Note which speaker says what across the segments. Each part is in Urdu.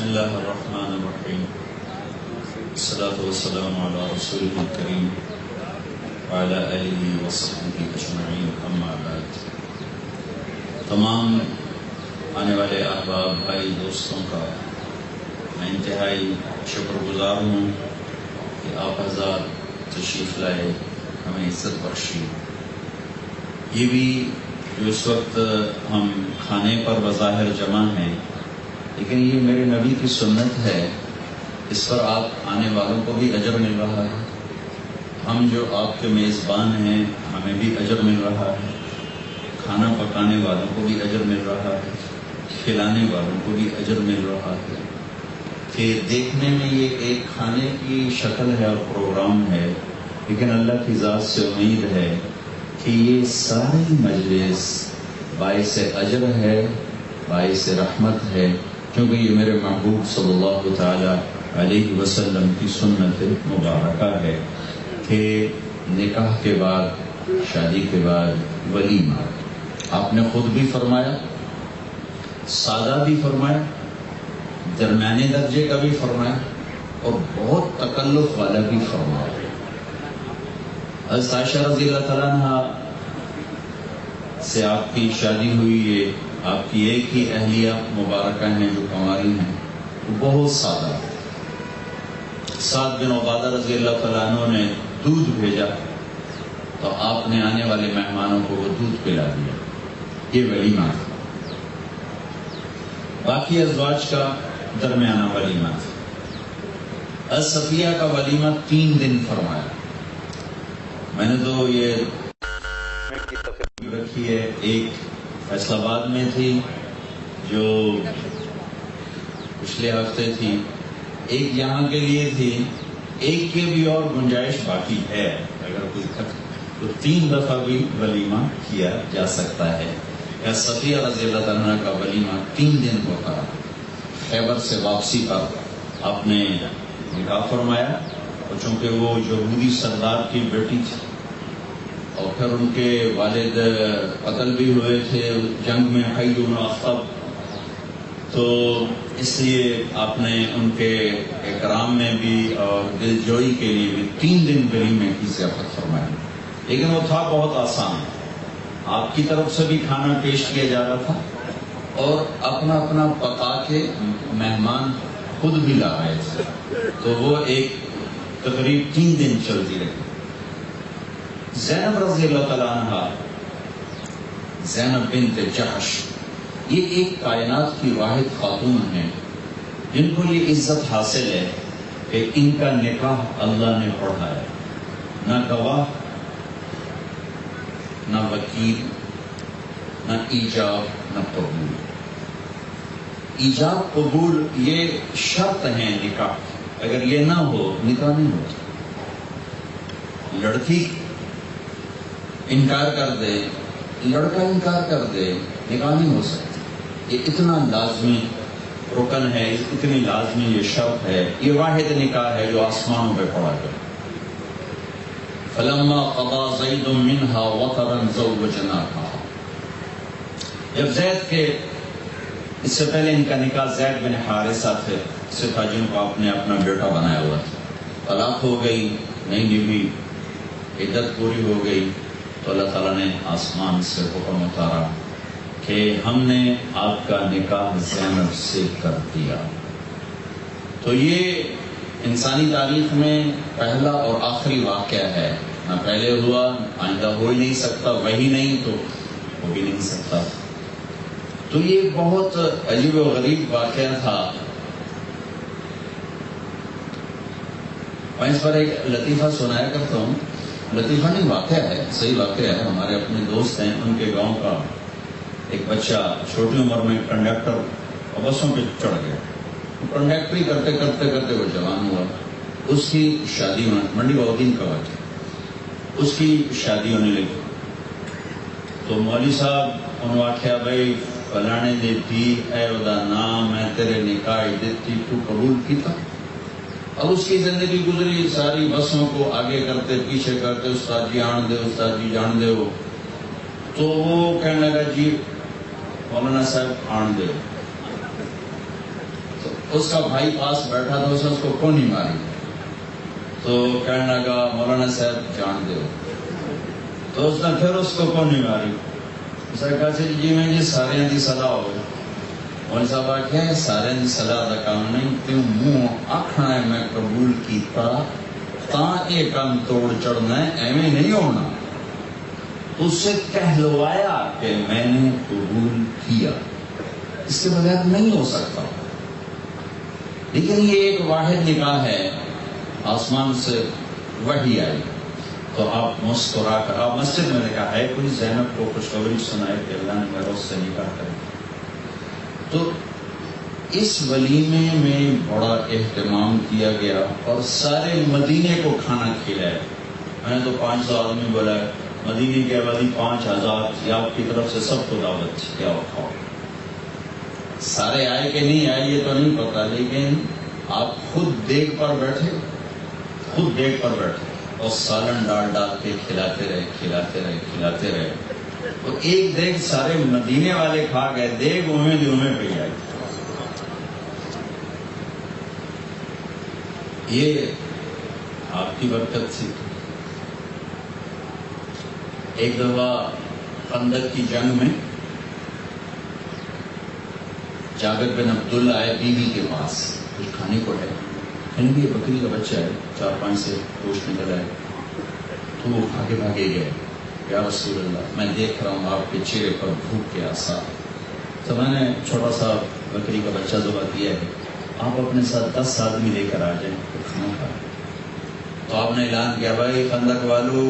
Speaker 1: الله الرحمن الرحيم الصلاة والسلام على رسوله الكريم وعلى آله وصحبه أجمعين أما بعد. تمام آنے والے احباب بھائی دوستوں کا میں انتہائی شکر گزار ہوں کہ آپ حضرات تشریف لائے، ہمیں عزت بخشی. یہ بھی جو اس وقت ہم کھانے پر بظاہر جمع ہیں، لیکن یہ میرے نبی کی سنت ہے، اس پر آپ آنے والوں کو بھی اجر مل رہا ہے. ہم جو آپ کے میزبان ہیں ہمیں بھی اجر مل رہا ہے، کھانا پکانے والوں کو بھی اجر مل رہا ہے، کھلانے والوں کو بھی اجر مل رہا ہے. کہ دیکھنے میں یہ ایک کھانے کی شکل ہے اور پروگرام ہے، لیکن اللہ کی ذات سے امید ہے کہ یہ ساری مجلس باعث اجر ہے، باعث رحمت ہے، کیونکہ یہ میرے محبوب صلی اللہ تعالی علیہ وسلم کی سنت مبارکہ ہے کہ نکاح کے بعد، شادی کے بعد ولیمہ. آپ نے خود بھی فرمایا، سادہ بھی فرمایا، درمیانے درجے کا بھی فرمایا، اور بہت تکلف والا بھی فرمایا. حضرت عائشہ رضی اللہ تعالیٰ عنہ سے آپ کی شادی ہوئی ہے، آپ کی ایک ہی اہلیہ مبارکہ ہیں جو کنواری ہیں، وہ بہت سادہ. سعد بن عبادہ رضی اللہ تعالیٰ عنہ نے دودھ بھیجا تو آپ نے آنے والے مہمانوں کو وہ دودھ پلا دیا. یہ ولیمہ تھا. باقی ازواج کا درمیانہ ولیمہ تھا. صفیہ کا ولیمہ 3 دن فرمایا. میں نے تو یہ رکھی ہے، ایک فیصل آباد میں تھی جو پچھلے ہفتے تھی، ایک یہاں کے لیے تھی، ایک کے بھی اور گنجائش باقی ہے. اگر کوئی تو 3 دفعہ بھی ولیمہ کیا جا سکتا ہے. صفیہ رضی اللہ عنہ کا ولیمہ 3 دن ہوتا. خیبر سے واپسی پر آپ نے نکاح فرمایا، اور چونکہ وہ یہودی سردار کی بیٹی تھی اور پھر ان کے والد قتل بھی ہوئے تھے جنگ میں، حی و اخطب، تو اس لیے آپ نے ان کے اکرام میں بھی اور دل جوئی کے لیے بھی 3 دن ولیمے کی ضیافت فرمائی. لیکن وہ تھا بہت آسان. آپ کی طرف سے بھی کھانا پیش کیا جا رہا تھا اور اپنا اپنا پکا کے مہمان خود بھی لا رہے تھے، تو وہ ایک تقریب 3 دن چلتی رہی. زینب رضی اللہ تعالیٰ عنہ، زینب بنت جحش، یہ ایک کائنات کی واحد خاتون ہیں جن کو یہ عزت حاصل ہے کہ ان کا نکاح اللہ نے پڑھایا. نہ گواہ، نہ وکیل، نہ ایجاب، نہ قبول. ایجاب قبول یہ شرط ہیں نکاح. اگر یہ نہ ہو نکاح نہیں ہوتا. لڑکی انکار کر دے، لڑکا انکار کر دے، نکاح نہیں ہو سکتی. یہ اتنا لازمی رکن ہے، اتنی لازمی یہ شرط ہے. یہ واحد نکاح ہے جو آسمانوں پہ پڑا گیا. فلما قضى زید منها وطرا زوجناها. جب زید کے، اس سے پہلے ان کا نکاح زید بن حارثہ تھے، سے تھا جن کو آپ نے اپنا بیٹا بنایا ہوا تھا. طلاق ہو گئی، نئی نبی عدت پوری ہو گئی، تو اللہ تعالیٰ نے آسمان سے حکم اتارا کہ ہم نے آپ کا نکاح زینب سے کر دیا. تو یہ انسانی تاریخ میں پہلا اور آخری واقعہ ہے. نہ پہلے ہوا، آئندہ ہو ہی نہیں سکتا، وہی نہیں تو ہو بھی نہیں سکتا. تو یہ بہت عجیب و غریب واقعہ تھا. میں اس پر ایک لطیفہ سنایا کرتا ہوں. لطیفہ نہیں، واقعہ ہے، صحیح واقعہ ہے. ہمارے اپنے دوست ہیں، ان کے گاؤں کا ایک بچہ چھوٹی عمر میں کنڈکٹر اور بسوں پہ چڑھ گیا. کنڈکٹری کرتے کرتے کرتے وہ جوان ہوا. اس کی شادی ہونا، منڈی بہودین کا بچہ، اس کی شادی ہونے لگی. تو مولوی صاحب انہوں نے آخیا، بھائی فلانے دے تھی اے ادا نام میں تیرے نکاح عدت تھی، تو قبول کی تھا. اب اس کی زندگی گزری، ساری بسوں کو آگے کرتے پیچھے کرتے، استاد جی آن دے، استاد جی جان دے ہو. تو وہ کہنے لگا جی مولانا صاحب آن دے. تو اس کا بھائی پاس بیٹھا تھا، اس نے اس کو کونی ماری تو کہنے لگا مولانا صاحب جان دو، تو اس نے پھر اس کو کونی ماری. اس نے کہا جی میں جی سارے دی صلاح ہو گئی. مول صاحب آخیا سارے دی صلاح کا کام نہیں، تیوں منہ آخنا ہے میں قبول کیتا تاں یہ کام توڑ چڑھنا ہے، ایویں نہیں ہونا. اس سے کہلوایا کہ میں نے قبول کیا، اس کے بغیر نہیں ہو سکتا. لیکن یہ ایک واحد نکاح ہے، آسمان سے وحی آئی تو آپ مسکرا کر، آپ مسجد میں نے کہا ہے کوئی زینب کو خوشخبری سنائے کہ اللہ نے میرا اس سے نکاح کر. تو اس ولیمے میں بڑا اہتمام کیا گیا اور سارے مدینے کو کھانا کھلایا. میں نے تو 500 آدمی بولا، مدینے کی آبادی 5000 یا آپ کی طرف سے سب کو دعوت کیا کھاؤ. سارے آئے کہ نہیں آئے یہ تو نہیں پتا، لیکن آپ خود دیگ پر بیٹھے، خود دیگ پر بیٹھے اور سالن ڈال ڈال کے کھلاتے رہے کھلاتے رہے کھلاتے رہے. تو ایک دیگ سارے مدینے والے کھا گئے، دیگ اویں پہ آئی. یہ آپ کی برکت تھی. ایک دفعہ خندق کی جنگ میں جابر بن عبداللہ آئے بیوی کے پاس، کچھ کھانے کو ہے، کہیں گے بکری کا بچہ ہے 4-5 سے گوشت نکل آئے. تو وہ بھاگے گئے، یا رسول اللہ میں دیکھ رہا ہوں آپ کے چہرے پر بھوک کے آثار، تو میں نے چھوٹا سا بکری کا بچہ ذبح کیا ہے، آپ اپنے ساتھ 10 آدمی لے کر آ جائیں تو کھانا کھائیں. تو آپ نے اعلان کیا بھائی خندق والو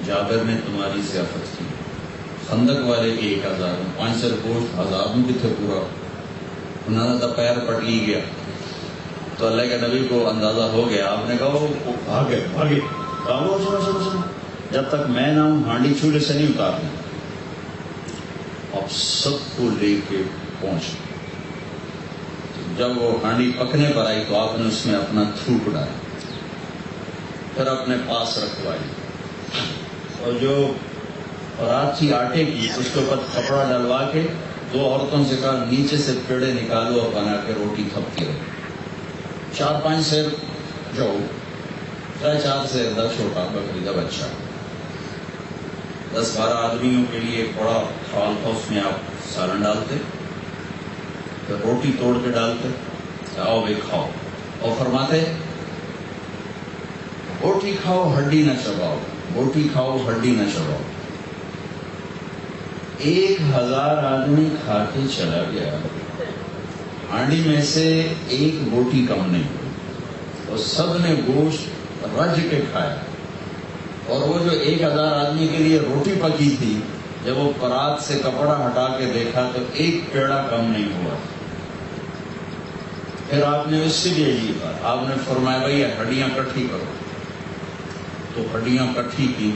Speaker 1: جابر نے تمہاری ضیافت کی. خندق والے کے 1000 5 سر گوشت 1000 میں کتنے پورا، انہوں نے تو پیر پٹ ہی گیا. تو اللہ کے نبی کو اندازہ ہو گیا، آپ نے کہا وہ بھاگے سنو جب تک میں نہ ہوں ہانڈی چولہے سے نہیں اتارنا. اب سب کو لے کے پہنچ، جب وہ ہانڈی پکنے پر آئی تو آپ نے اس میں اپنا تھوک ڈالا، پھر اپنے پاس رکھوائی اور جو رات تھی آٹے کی اس کے اوپر کپڑا ڈلوا کے 2 عورتوں سے کہا نیچے سے پیڑے نکالو اور بنا کے روٹی تھپتی رہو. 4-5 سیر جو 4 سیر دا چھوٹا بکری کا بچہ، 10-12 آدمیوں کے لیے ایک بڑا تھال تھا، اس میں آپ سالن ڈالتے، پھر روٹی توڑ کے ڈالتے، آؤ بھائی کھاؤ، اور فرماتے روٹی کھاؤ ہڈی نہ چباؤ، روٹی کھاؤ ہڈی نہ چباؤ. 1000 آدمی کھا کے چلا گیا، ہانڈی میں سے ایک روٹی کم نہیں ہوئی اور سب نے گوشت رج کے کھایا. اور وہ جو 1000 آدمی کے لیے روٹی پکی تھی، جب وہ پرات سے کپڑا ہٹا کے دیکھا تو ایک پیڑا کم نہیں ہوا. پھر آپ نے اس سے بھی عجیب بات، آپ نے فرمایا بھائی ہڈیاں کٹھی کرو. تو ہڈیاں کٹھی کی،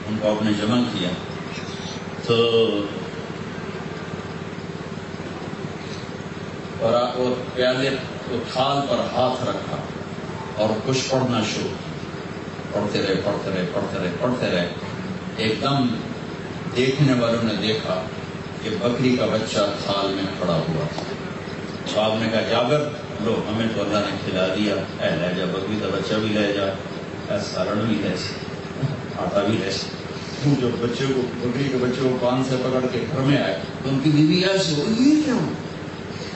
Speaker 1: ان کو آپ نے جمع کیا، تو اور پیالے تھال پر ہاتھ رکھا اور کچھ پڑھنا شروع کیا. پڑھتے رہے. ایک دم دیکھنے والوں نے دیکھا کہ بکری کا بچہ تھال میں کھڑا ہوا. تو آپ نے کہا جابر لو ہمیں تو اللہ نے کھلا دیا، اے لے جا بکری کا بچہ بھی لے جا، سالن بھی لے جا، آٹا بھی لے جا. جو بچے کو بکری کے بچے کو کان سے پکڑ کے گھر میں آئے تو ان کی بیوی ایسے ہو، یہ کیا ہو،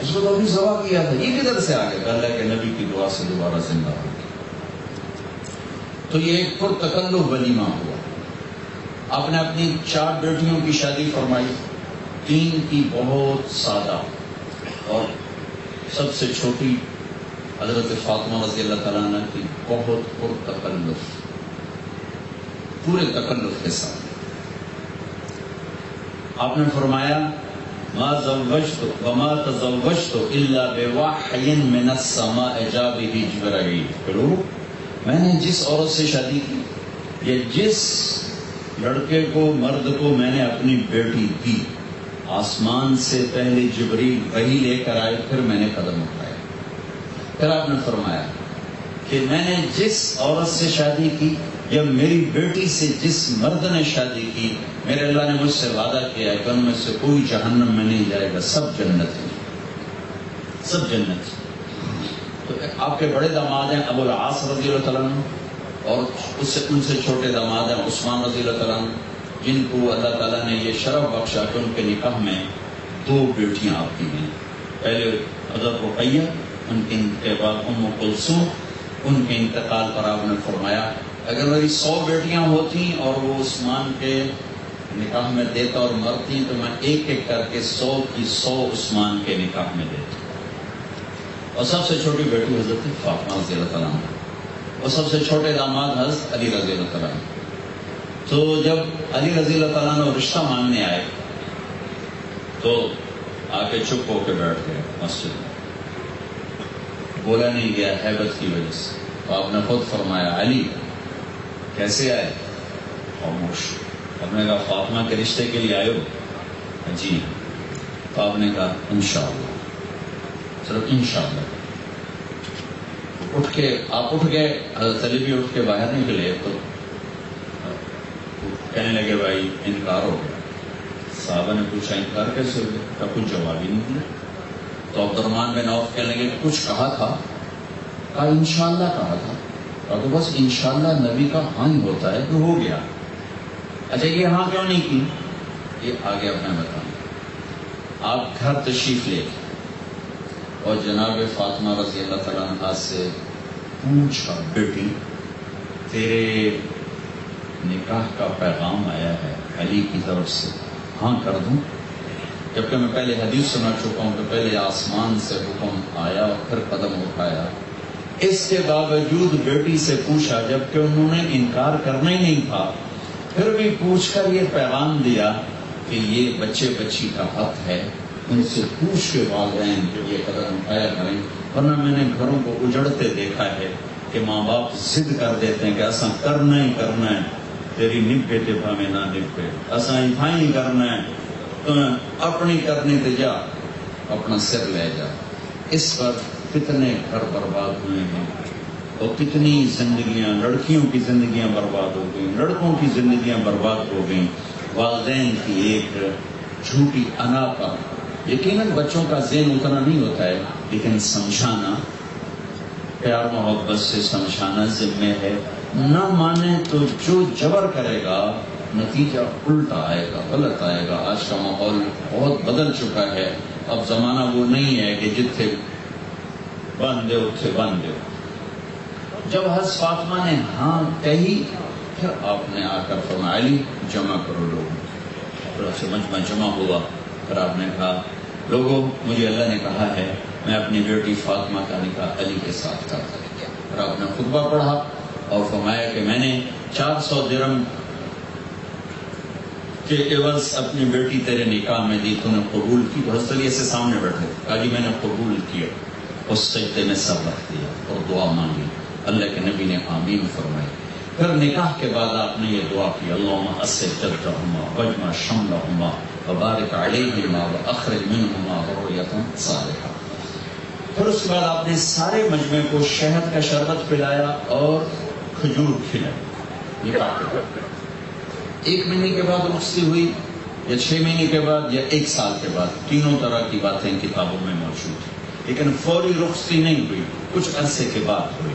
Speaker 1: اس کو تو ابھی ذبح کیا تھا، یہ کدھر سے آ گیا؟ اللہ کے نبی کی دعا سے دوبارہ زندہ ہو گیا. تو یہ ایک پرتکلف ولیمہ ہوا. آپ نے اپنی 4 بیٹیوں کی شادی فرمائی، 3 کی بہت سادہ اور سب سے چھوٹی حضرت فاطمہ رضی اللہ تعالیٰ عنہ کی بہت پرتکلف، پورے تکلف کے ساتھ. آپ نے فرمایا ما زوجت وما تزوجت الا بوحی من السماء جاء به جبرائیل. میں نے جس عورت سے شادی کی، یہ جس لڑکے کو مرد کو میں نے اپنی بیٹی دی، آسمان سے پہلے جبریل وحی لے کر آئے، پھر میں نے قدم اٹھایا. پھر آپ نے فرمایا کہ میں نے جس عورت سے شادی کی یا میری بیٹی سے جس مرد نے شادی کی، میرے اللہ نے مجھ سے وعدہ کیا ہے کہ ان میں سے کوئی جہنم میں نہیں جائے گا، سب جنت ہے، سب جنت ہے. تو آپ کے بڑے داماد ہیں ابو العاص رضی اللہ تعالیٰ عنہ، اور ان سے چھوٹے داماد ہیں عثمان رضی اللہ تعالیٰ عنہ، جن کو اللہ تعالیٰ نے یہ شرف بخشا کہ ان کے نکاح میں 2 بیٹیاں آپ کی ہیں. پہلے حضرت رقیہ، ان کے بعد ام کلثوم. ان کے انتقال پر آپ نے فرمایا اگر میری 100 بیٹیاں ہوتی اور وہ عثمان کے نکاح میں دیتا اور مرتی تو میں ایک ایک کر کے 100 کی 100 عثمان کے نکاح میں دیتا. اور سب سے چھوٹی بیٹی حضرت فاطمہ رضی اللہ تعالیٰ عنہ، اور سب سے چھوٹے داماد حضرت علی رضی اللہ تعالیٰ عنہ. تو جب علی رضی اللہ تعالیٰ عنہ رشتہ مانگنے آئے تو آ کے چپ ہو کے بیٹھ گئے مسجد میں، بولا نہیں گیا ہیبت کی وجہ سے. تو آپ نے خود فرمایا علی کیسے آئے؟ خاموش. آپ نے کہا فاطمہ کے رشتے کے لیے آئے ہو؟ جی. تو آپ نے کہا انشاءاللہ، صرف انشاءاللہ. اٹھ کے آپ اٹھ گئے، حضرت علی بھی اٹھ کے باہر نکلے تو کہنے لگے بھائی انکار ہو گیا. صحابہ نے پوچھا انکار کیسے ہو گیا؟ کا کچھ جواب ہی نہیں دیا. تو عبد الرحمن بن عوف کہنے لگے کچھ کہا تھا؟ کہا انشاءاللہ کہا تھا. تو بس انشاءاللہ نبی کا ہاں ہی ہوتا ہے تو ہو گیا. اچھا یہ ہاں کیوں نہیں کی؟ یہ آگے اب میں بتاؤں. آپ گھر تشریف لے اور جناب فاطمہ رضی اللہ تعالیٰ عنہ سے پوچھا بیٹی تیرے نکاح کا پیغام آیا ہے علی کی طرف سے، ہاں کر دوں؟ جبکہ میں پہلے حدیث سنا چکا ہوں کہ پہلے آسمان سے حکم آیا اور پھر قدم اٹھایا. اس کے باوجود بیٹی سے پوچھا جبکہ انہوں نے انکار کرنا ہی نہیں تھا، پھر بھی پوچھ کر یہ پیغام دیا کہ یہ بچے بچی کا حق ہے، ان سے پوچھ کے والدین یہ قدم اٹھایا کریں. ورنہ میں نے گھروں کو اجڑتے دیکھا ہے کہ ماں باپ ضد کر دیتے ہیں کہ ایسا کرنا ہی کرنا ہے، تیری نبھے تے بھاویں نہ نبھے، ایسا ہی کرنا ہے، تو اپنی کرنی تے جا، اپنا سر لے جا. اس پر کتنے گھر برباد ہوئے ہیں اور کتنی زندگیاں، لڑکیوں کی زندگیاں برباد ہو گئیں، لڑکوں کی زندگیاں برباد ہو گئیں والدین کی ایک جھوٹی انا پر. یقیناً بچوں کا ذہن اتنا نہیں ہوتا ہے، لیکن سمجھانا، پیار محبت سے سمجھانا ذمہ ہے. نہ مانے تو جو جبر کرے گا نتیجہ الٹا آئے گا، غلط آئے گا. آج کا ماحول بہت بدل چکا ہے. اب زمانہ وہ نہیں ہے کہ جتھے باندھ دو اتھے باندھ دو. جب حضرت فاطمہ نے ہاں کہی پھر آپ نے آ کر فرمایا علی جمع کرو لوگوں. پھر سے مجمع جمع ہوا. پھر آپ نے کہا لوگوں مجھے اللہ نے کہا ہے میں اپنی بیٹی فاطمہ کا نکاح علی کے ساتھ کرتا. پھر آپ نے خطبہ پڑھا اور فرمایا کہ میں نے 400 درہم کے عوض اپنی بیٹی تیرے نکاح میں دی، تو نے قبول کی. تو حضرت علی سے سامنے بیٹھے، کہا جی میں نے قبول کیا. اس سجدے میں سر رکھ دیا اور دعا مانگی. اللہ کے نبی نے آمین فرمائی. پھر نکاح کے بعد آپ نے یہ دعا کی اللہم اسع جدہما واجمع شملہما وبارک علیہما واخرج منہما ذریۃ صالحہ. پھر اس کے بعد آپ نے سارے مجمع کو شہد کا شربت پلایا اور کھجور کھلائی. نکاح کے بعد 1 مہینے کے بعد رخصتی ہوئی یا 6 مہینے کے بعد یا 1 سال کے بعد، تینوں طرح کی باتیں کتابوں میں موجود ہیں. لیکن فوری رخصتی نہیں ہوئی، کچھ عرصے کے بعد ہوئی.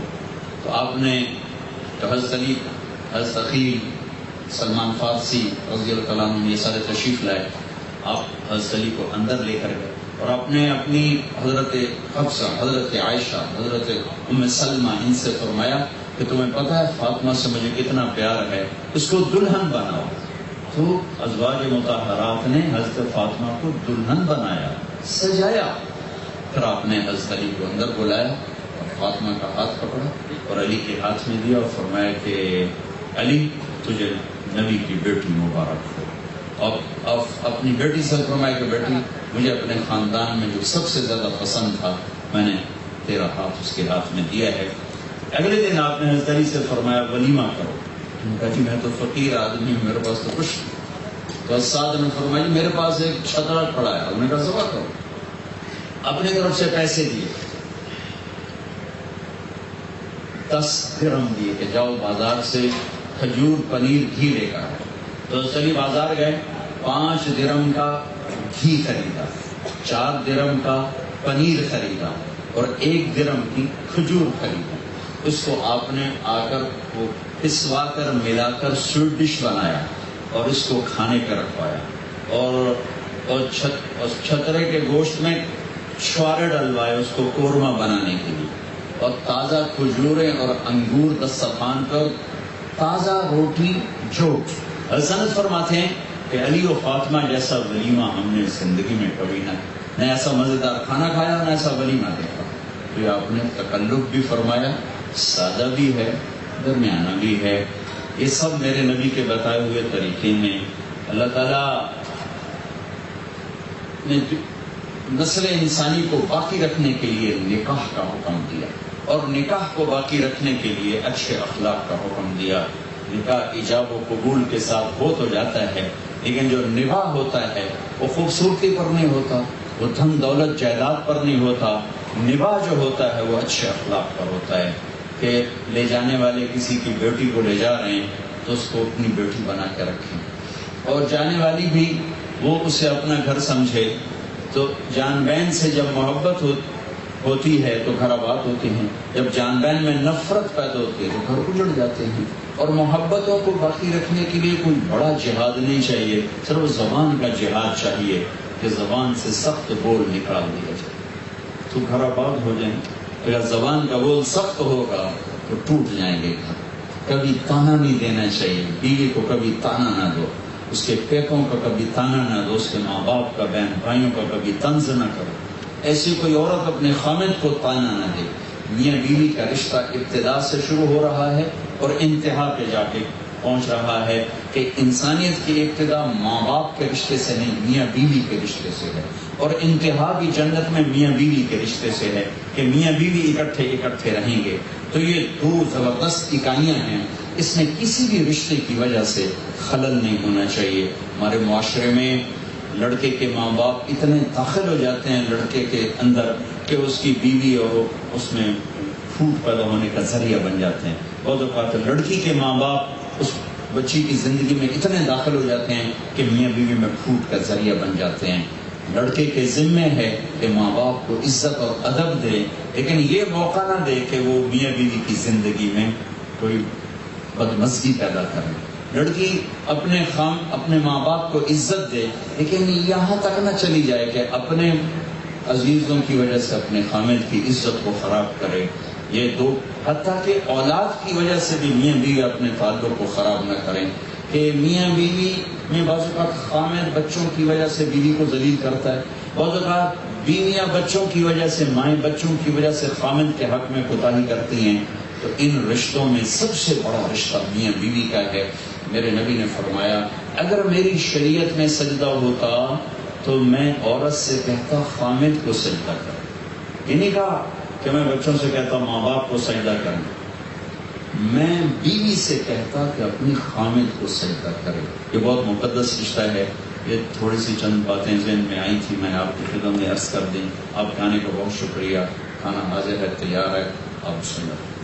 Speaker 1: تو آپ نے حضرت علی، حضرت عقیل، سلمان فارسی رضی اللہ تعالیٰ عنہ یہ سارے تشریف لائے. آپ حضرت علی کو اندر لے کر گئے اور آپ نے اپنی حضرت حفصہ، حضرت عائشہ، حضرت ام سلمہ ان سے فرمایا کہ تمہیں پتہ ہے فاطمہ سے مجھے کتنا پیار ہے، اس کو دلہن بناؤ. تو ازواج مطہرات نے حضرت فاطمہ کو دلہن بنایا، سجایا. پھر آپ نے حضرت علی کو اندر بلایا اور فاطمہ کا ہاتھ پکڑا اور علی کے ہاتھ میں دیا اور فرمایا کہ علی تجھے نبی کی بیٹی مبارک ہو. اور اپنی بیٹی سے فرمایا کہ بیٹی مجھے اپنے خاندان میں جو سب سے زیادہ پسند تھا میں نے تیرا ہاتھ اس کے ہاتھ میں دیا ہے. اگلے دن آپ نے حضرت علی سے فرمایا ولیمہ کرو. کہا جی میں تو فقیر آدمی ہوں، میرے پاس تو کچھ. تو سعد نے فرمایا میرے پاس ایک چھترا پڑا ہے. انہوں نے کہا ذبح کرو. اپنی طرف سے پیسے دیے، 10 درہم دیے کہ جاؤ بازار سے کھجور پنیر گھی لے کر آئے. تو چلی بازار گئے، 5 درہم کا گھی خریدا، 4 درہم کا پنیر خریدا اور 1 درہم کی کھجور خریدی. اس کو آپ نے آ کر وہ پسوا کر ملا کر سویٹ ڈش بنایا اور اس کو کھانے پہ رکھوایا, اور چھترے کے گوشت میں چھوارے ڈلوائے اس کو قورمہ بنانے کے لیے, اور تازہ کھجوریں اور انگور دسترخوان پر, تازہ روٹی جوٹ. حضرت فرماتے ہیں کہ علی و فاطمہ جیسا ولیمہ ہم نے زندگی میں کبھی نہ ایسا مزیدار کھانا کھایا نہ ایسا ولیمہ دیکھا. تو یہ آپ نے تکلف بھی فرمایا, سادہ بھی ہے, درمیانہ بھی ہے. یہ سب میرے نبی کے بتائے ہوئے طریقے ہیں. اللہ تعالیٰ نے نسل انسانی کو باقی رکھنے کے لیے نکاح کا حکم دیا, اور نکاح کو باقی رکھنے کے لیے اچھے اخلاق کا حکم دیا. نکاح ایجاب و قبول کے ساتھ ہو تو جاتا ہے, لیکن جو نباہ ہوتا ہے وہ خوبصورتی پر نہیں ہوتا, وہ دھن دولت جائیداد پر نہیں ہوتا. نباہ جو ہوتا ہے وہ اچھے اخلاق پر ہوتا ہے. کہ لے جانے والے کسی کی بیٹی کو لے جا رہے ہیں تو اس کو اپنی بیٹی بنا کے رکھیں, اور جانے والی بھی وہ اسے اپنا گھر سمجھے. تو جان بین سے جب محبت ہوتی ہے تو گھر آباد ہوتے ہیں, جب جان بین میں نفرت پیدا ہوتی ہے تو گھر اجڑ جاتے ہیں. اور محبتوں کو باقی رکھنے کے لیے کوئی بڑا جہاد نہیں چاہیے, صرف زبان کا جہاد چاہیے کہ زبان سے سخت بول نکال دیا جائے تو گھر آباد ہو جائیں. اگر زبان کا بول سخت ہوگا تو ٹوٹ جائیں گے گھر. کبھی تانا نہیں دینا چاہیے, بیوی کو کبھی تانا نہ دو, اس کے پیکوں کا کبھی تانا نہ دو, اس کے ماں باپ کا, بہن بھائیوں کا کبھی طنز نہ کرو. ایسی کوئی عورت اپنے خامد کو تانا نہ دے. میاں بیوی کا رشتہ ابتدا سے شروع ہو رہا ہے اور انتہا پہ جا کے پہنچ رہا ہے کہ انسانیت کی ابتدا ماں باپ کے رشتے سے نہیں, میاں بیوی کے رشتے سے ہے, اور انتہا بھی جنت میں میاں بیوی کے رشتے سے ہے کہ میاں بیوی اکٹھے رہیں گے. تو یہ 2 زبردست اکائیاں ہیں, اس میں کسی بھی رشتے کی وجہ سے خلل نہیں ہونا چاہیے. ہمارے معاشرے میں لڑکے کے ماں باپ اتنے داخل ہو جاتے ہیں لڑکے کے اندر کہ اس کی بیوی اور اس میں پھوٹ پیدا ہونے کا ذریعہ بن جاتے ہیں. بہت اوقات لڑکی کے ماں باپ اس بچی کی زندگی میں اتنے داخل ہو جاتے ہیں کہ میاں بیوی میں پھوٹ کا ذریعہ بن جاتے ہیں. لڑکے کے ذمے ہے کہ ماں باپ کو عزت اور ادب دے, لیکن یہ موقع نہ دے کہ وہ میاں بیوی کی زندگی میں کوئی بدمزگی پیدا کرے. لڑکی اپنے ماں باپ کو عزت دے, لیکن یہاں تک نہ چلی جائے کہ اپنے عزیزوں کی وجہ سے اپنے خامد کی عزت کو خراب کرے. یہ 2, حتیٰ کہ اولاد کی وجہ سے بھی میاں بیوی اپنے تعلق کو خراب نہ کریں. کہ میاں بیوی میں بعض اوقات خامد بچوں کی وجہ سے بیوی کو ذلیل کرتا ہے, بعض اوقات بیویاں بچوں کی وجہ سے, مائیں بچوں کی وجہ سے خامد کے حق میں کوتاہی کرتی ہیں. تو ان رشتوں میں سب سے بڑا رشتہ میاں بیوی کا ہے. میرے نبی نے فرمایا اگر میری شریعت میں سجدہ ہوتا تو میں عورت سے کہتا خامد کو سجدہ کر. یہ نہیں کہا کہ میں بچوں سے کہتا ماں باپ کو سجدہ کریں, میں بیوی سے کہتا کہ اپنی خامد کو سجدہ کرے. یہ بہت مقدس رشتہ ہے. یہ تھوڑی سی چند باتیں ذہن میں آئی تھی, میں نے آپ کی خدمت میں عرض کر دیں. آپ کے آنے کا بہت شکریہ. کھانا حاضر ہے, تیار ہے, آپ سن لیں.